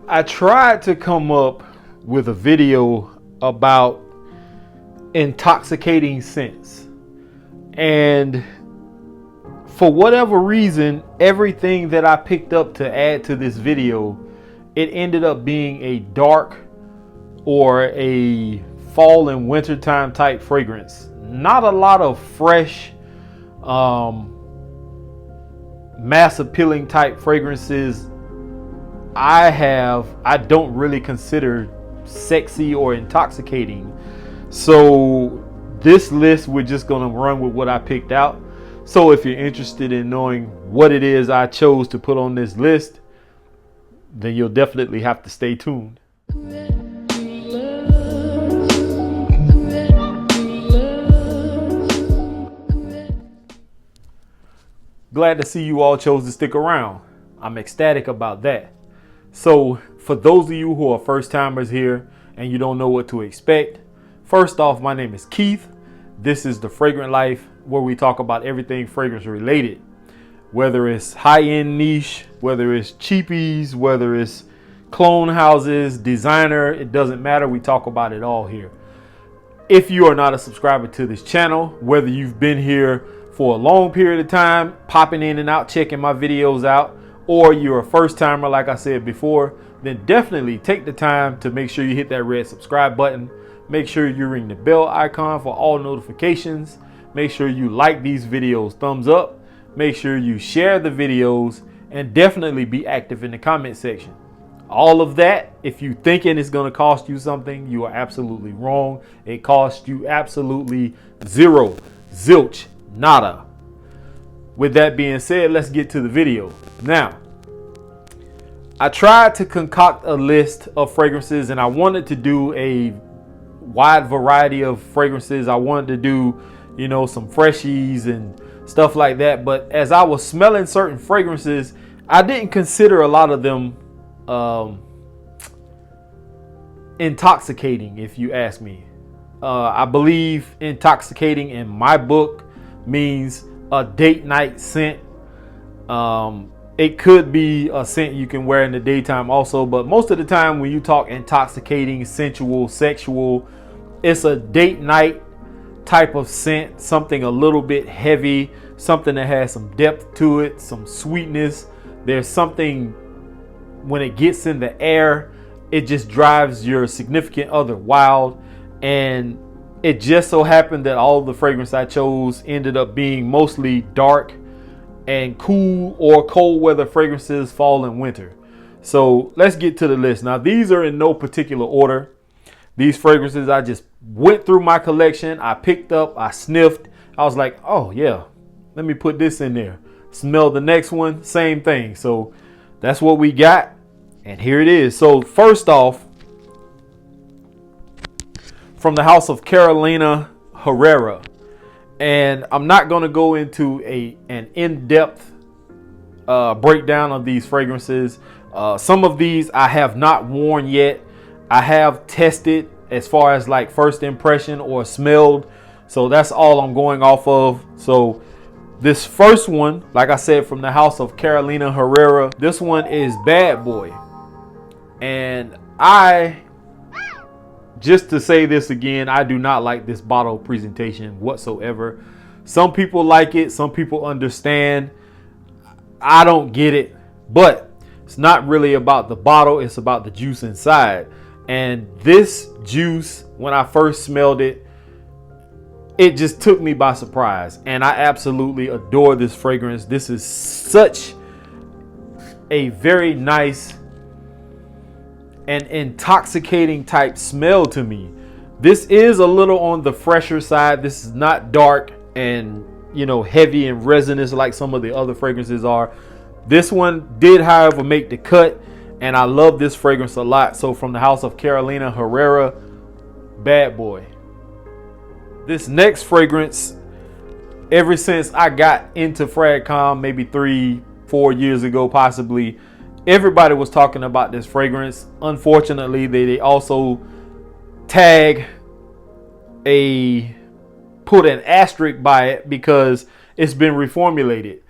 I tried to come up with a video about intoxicating scents, and for whatever reason, everything that I picked up to add to this video, it ended up being a dark or a fall and wintertime type fragrance. Not a lot of fresh, mass appealing type fragrances I don't really consider sexy or intoxicating. So this list, we're just going to run with what I picked out. So if you're interested in knowing what it is I chose to put on this list, then you'll definitely have to stay tuned. Glad to see you all chose to stick around. I'm ecstatic about that. So for those of you who are first timers here and you don't know what to expect, first off, my name is Keith. This is the Fragrant Life, where we talk about everything fragrance related, whether it's high-end niche, whether it's cheapies, whether it's clone houses, designer, it doesn't matter. We talk about it all here. If you are not a subscriber to this channel, whether you've been here for a long period of time, popping in and out, checking my videos out, or you're a first timer, like I said before, then definitely take the time to make sure you hit that red subscribe button. Make sure you ring the bell icon for all notifications. Make sure you like these videos, thumbs up. Make sure you share the videos, and definitely be active in the comment section. All of that, if you thinking it's going to cost you something, you are absolutely wrong. It costs you absolutely zero, zilch, nada. With that being said, let's get to the video. Now, I tried to concoct a list of fragrances, and I wanted to do a wide variety of fragrances. I wanted to do, you know, some freshies and stuff like that. But as I was smelling certain fragrances, I didn't consider a lot of them intoxicating, if you ask me. I believe intoxicating in my book means a date night scent. It could be a scent you can wear in the daytime also, but most of the time when you talk intoxicating, sensual, sexual, it's a date night type of scent, something a little bit heavy, something that has some depth to it, some sweetness. There's something, when it gets in the air, it just drives your significant other wild. And it just so happened that all the fragrance I chose ended up being mostly dark and cool or cold weather fragrances, fall and winter. So let's get to the list. Now, these are in no particular order. These fragrances, I just went through my collection. I picked up, I sniffed. I was like, oh yeah, let me put this in there. Smell the next one, same thing. So that's what we got. And here it is. So first off, from the house of Carolina Herrera. And I'm not going to go into an in-depth breakdown of these fragrances. Some of these I have not worn yet. I have tested as far as like first impression or smelled. So that's all I'm going off of. So this first one, like I said, from the house of Carolina Herrera, this one is Bad Boy. And just to say this again, I do not like this bottle presentation whatsoever. Some people like it. Some people understand. I don't get it. But it's not really about the bottle. It's about the juice inside. And this juice, when I first smelled it, it just took me by surprise. And I absolutely adore this fragrance. This is such a very nice and intoxicating type smell to me. This is a little on the fresher side. This is not dark and, you know, heavy and resinous like some of the other fragrances are. This one did, however, make the cut, and I love this fragrance a lot. So from the house of Carolina Herrera, Bad Boy. This next fragrance, ever since I got into FragCom, maybe 3-4 years ago possibly, everybody was talking about this fragrance. Unfortunately, they also put an asterisk by it because it's been reformulated.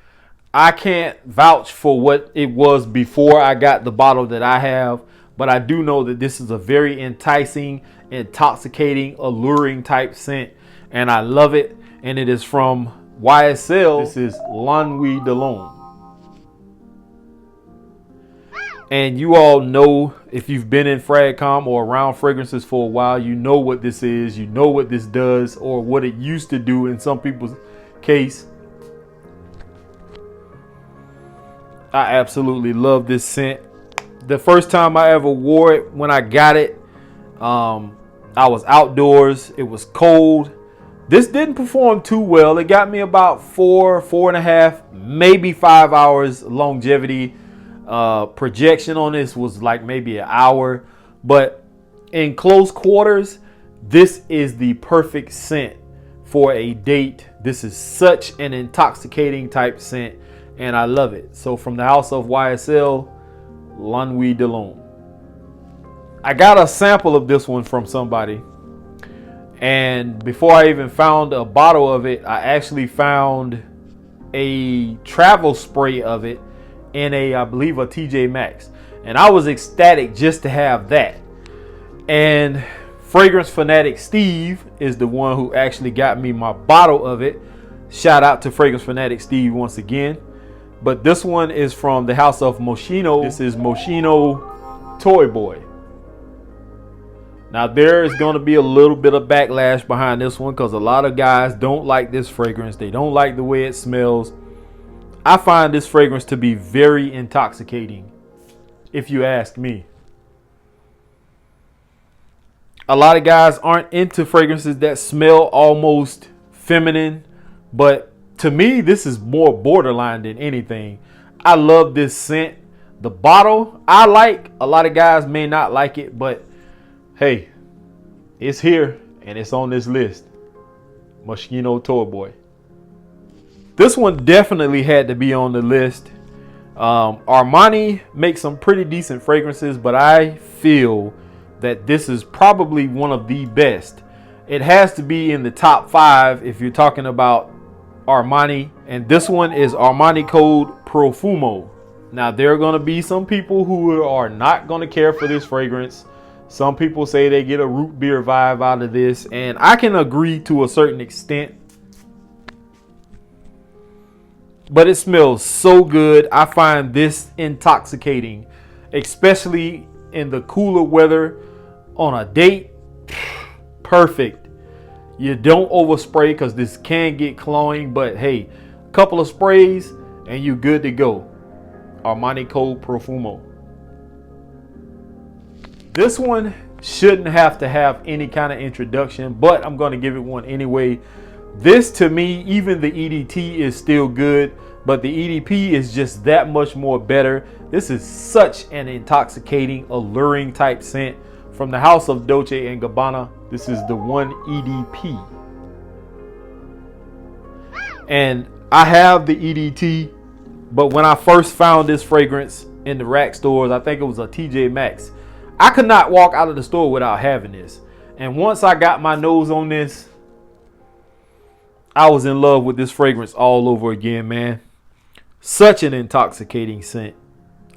I can't vouch for what it was before I got the bottle that I have, but I do know that this is a very enticing, intoxicating, alluring type scent, and I love it. And it is from YSL. This is La Nuit de l'Homme. And you all know, if you've been in Fragcom or around fragrances for a while, you know what this is, you know what this does, or what it used to do in some people's case. I absolutely love this scent. The first time I ever wore it, when I got it, I was outdoors. It was cold. This didn't perform too well. It got me about 4.5, maybe 5 hours longevity. Projection on this was like maybe an hour. But in close quarters, this is the perfect scent for a date. This is such an intoxicating type scent, and I love it. So from the house of YSL, La Nuit de l'Homme. I got a sample of this one from somebody, and before I even found a bottle of it, I actually found a travel spray of it in I believe a TJ Maxx, and I was ecstatic just to have that. And Fragrance Fanatic Steve is the one who actually got me my bottle of it. Shout out to Fragrance Fanatic Steve once again. But this one is from the house of Moschino. This is Moschino Toy Boy. Now there is going to be a little bit of backlash behind this one, because a lot of guys don't like this fragrance. They don't like the way it smells. I find this fragrance to be very intoxicating, if you ask me. A lot of guys aren't into fragrances that smell almost feminine, but to me, this is more borderline than anything. I love this scent. The bottle, I like. A lot of guys may not like it, but hey, it's here and it's on this list. Moschino Toy Boy. This one definitely had to be on the list. Armani makes some pretty decent fragrances, but I feel that this is probably one of the best. It has to be in the top 5 if you're talking about Armani, and this one is Armani code Profumo. Now there are going to be some people who are not going to care for this fragrance. Some people say they get a root beer vibe out of this, and I can agree to a certain extent, but it smells so good. I find this intoxicating, especially in the cooler weather on a date. Perfect. You don't overspray, because this can get cloying, but hey, a couple of sprays and you're good to go. Armani code Profumo. This one shouldn't have to have any kind of introduction, but I'm going to give it one anyway. This, to me, even the EDT is still good, but the EDP is just that much more better. This is such an intoxicating, alluring type scent from the house of Dolce and Gabbana. This is the one EDP. And I have the EDT, but when I first found this fragrance in the rack stores, I think it was a TJ Maxx, I could not walk out of the store without having this. And once I got my nose on this, I was in love with this fragrance all over again, man. Such an intoxicating scent.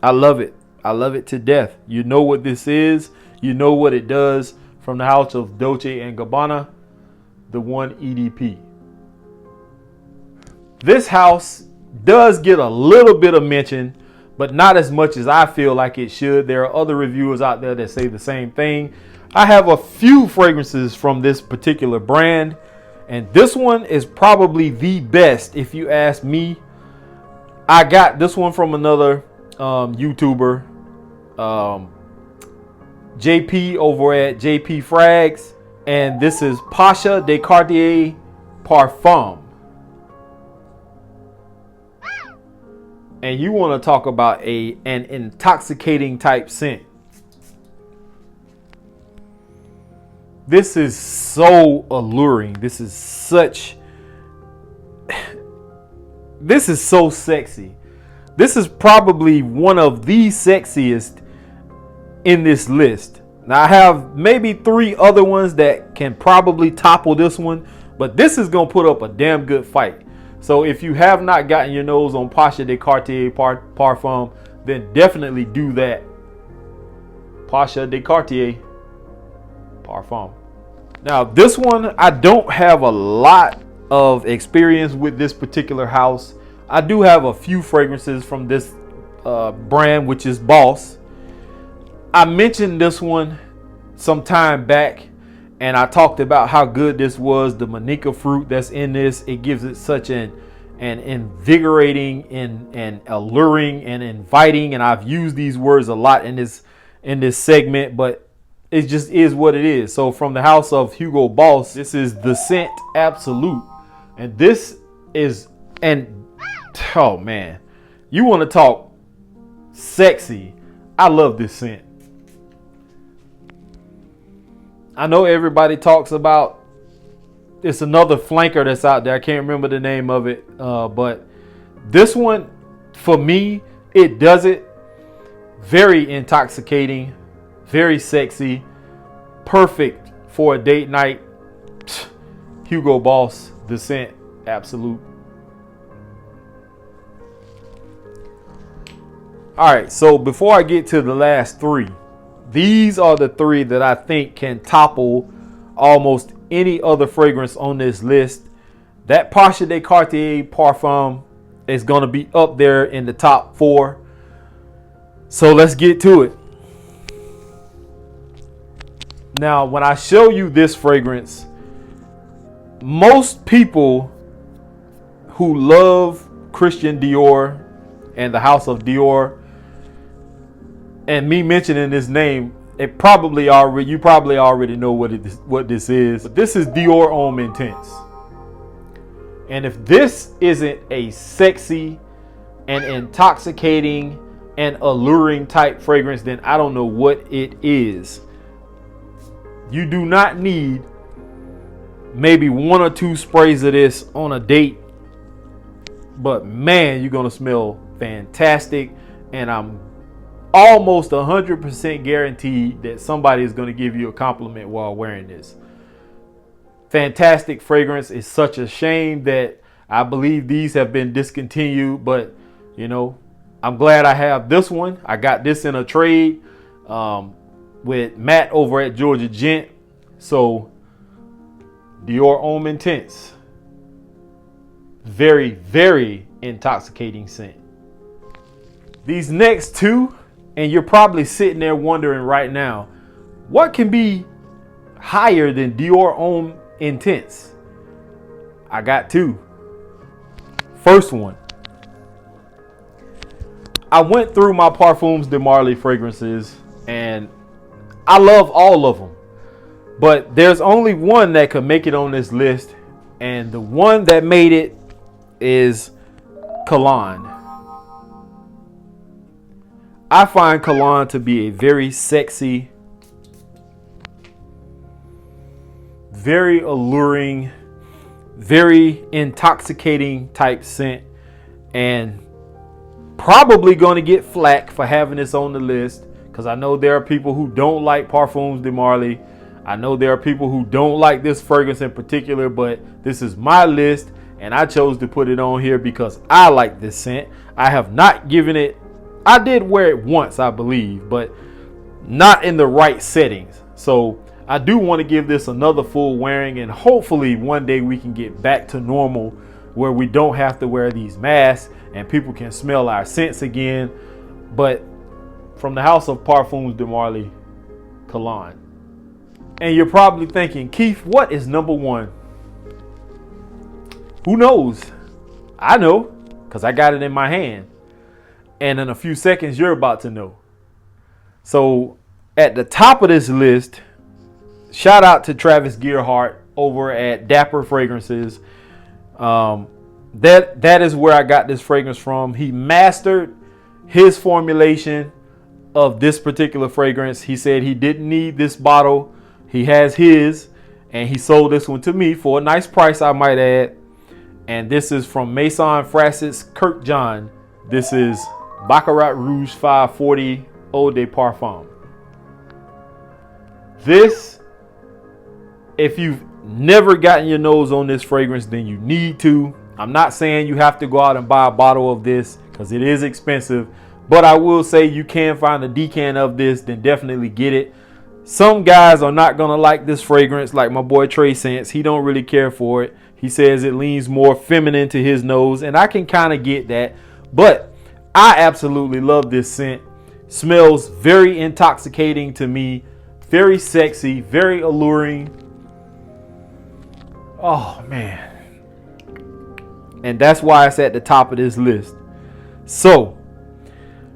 I love it. I love it to death. You know what this is. You know what it does. From the house of Dolce and Gabbana, the one EDP. This house does get a little bit of mention, but not as much as I feel like it should. There are other reviewers out there that say the same thing. I have a few fragrances from this particular brand, and this one is probably the best if you ask me. I got this one from another YouTuber, JP over at JP Frags, and this is Pasha de Cartier Parfums. And you want to talk about an intoxicating type scent. This is so alluring. This is so sexy. This is probably one of the sexiest in this list. Now I have maybe 3 other ones that can probably topple this one, but this is gonna put up a damn good fight. So if you have not gotten your nose on Pasha de Cartier Parfum, then definitely do that. Pasha de Cartier Parfum. Now this one, I don't have a lot of experience with this particular house. I do have a few fragrances from this brand, which is Boss. I mentioned this one some time back, and I talked about how good this was. The manica fruit that's in this, it gives it such an invigorating and alluring and inviting, and I've used these words a lot in this segment, but it just is what it is. So from the house of Hugo Boss, this is the scent Absolute, and this is, and oh man, you want to talk sexy, I love this scent. I know everybody talks about, it's another flanker that's out there, I can't remember the name of it, but this one, for me, it does it. Very intoxicating, very sexy, perfect for a date night. Hugo Boss, the scent Absolute. All right, so before I get to the last three, these are the three that I think can topple almost any other fragrance on this list. That Pasha de Cartier Parfum is going to be up there in the top 4. So let's get to it. Now, when I show you this fragrance, most people who love Christian Dior and the house of Dior, and me mentioning this name, you probably already know what this is. But this is Dior Homme Intense. And if this isn't a sexy and intoxicating and alluring type fragrance, then I don't know what it is. You do not need maybe 1 or 2 sprays of this on a date, but man, you're gonna smell fantastic, and I'm almost 100% guaranteed that somebody is going to give you a compliment while wearing this. Fantastic fragrance. It's such a shame that I believe these have been discontinued, but you know, I'm glad I have this one. I got this in a trade with Matt over at Georgia Gent. So Dior Homme Intense, very, very intoxicating scent. These next two, and you're probably sitting there wondering right now, what can be higher than Dior Homme Intense? I got two. First one, I went through my Parfums de Marly fragrances, and I love all of them, but there's only one that could make it on this list, and the one that made it is Kalon. I find Kalon to be a very sexy, very alluring, very intoxicating type scent, and probably going to get flack for having this on the list, because I know there are people who don't like Parfums de Marly. I know there are people who don't like this fragrance in particular, but this is my list, and I chose to put it on here because I like this scent. I have not given it, I did wear it once, I believe, but not in the right settings. So I do want to give this another full wearing, and hopefully one day we can get back to normal where we don't have to wear these masks and people can smell our scents again. But from the house of Parfums de Marly, Kalon. And you're probably thinking, Keith, what is number one? Who knows? I know, because I got it in my hand. And in a few seconds, you're about to know. So at the top of this list, shout out to Travis Gearhart over at Dapper Fragrances. That is where I got this fragrance from. He mastered his formulation of this particular fragrance. He said he didn't need this bottle. He has his, and he sold this one to me for a nice price, I might add. And this is from Maison Francis Kirk John. This is Baccarat Rouge 540 Eau de Parfum. This, if you've never gotten your nose on this fragrance, then you need to. I'm not saying you have to go out and buy a bottle of this because it is expensive, But I will say you can find a decant of this, then definitely get it. Some guys are not going to like this fragrance, like my boy Trey Sense. He don't really care for it. He says it leans more feminine to his nose, and I can kind of get that. But I absolutely love this scent. Smells very intoxicating to me. Very sexy, very alluring. Oh, man. And that's why it's at the top of this list. So,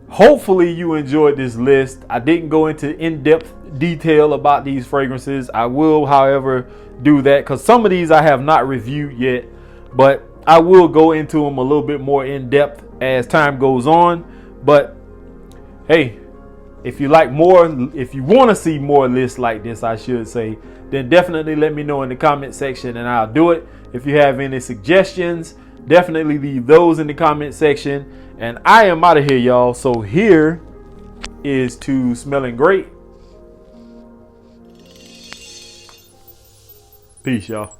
hopefully you enjoyed this list. I didn't go into in-depth detail about these fragrances. I will, however, do that because some of these I have not reviewed yet, but I will go into them a little bit more in depth as time goes on. But hey, if you like more, if you want to see more lists like this, I should say, then definitely let me know in the comment section and I'll do it. If you have any suggestions, definitely leave those in the comment section. And I am out of here, y'all. So here is to smelling great. Peace, y'all.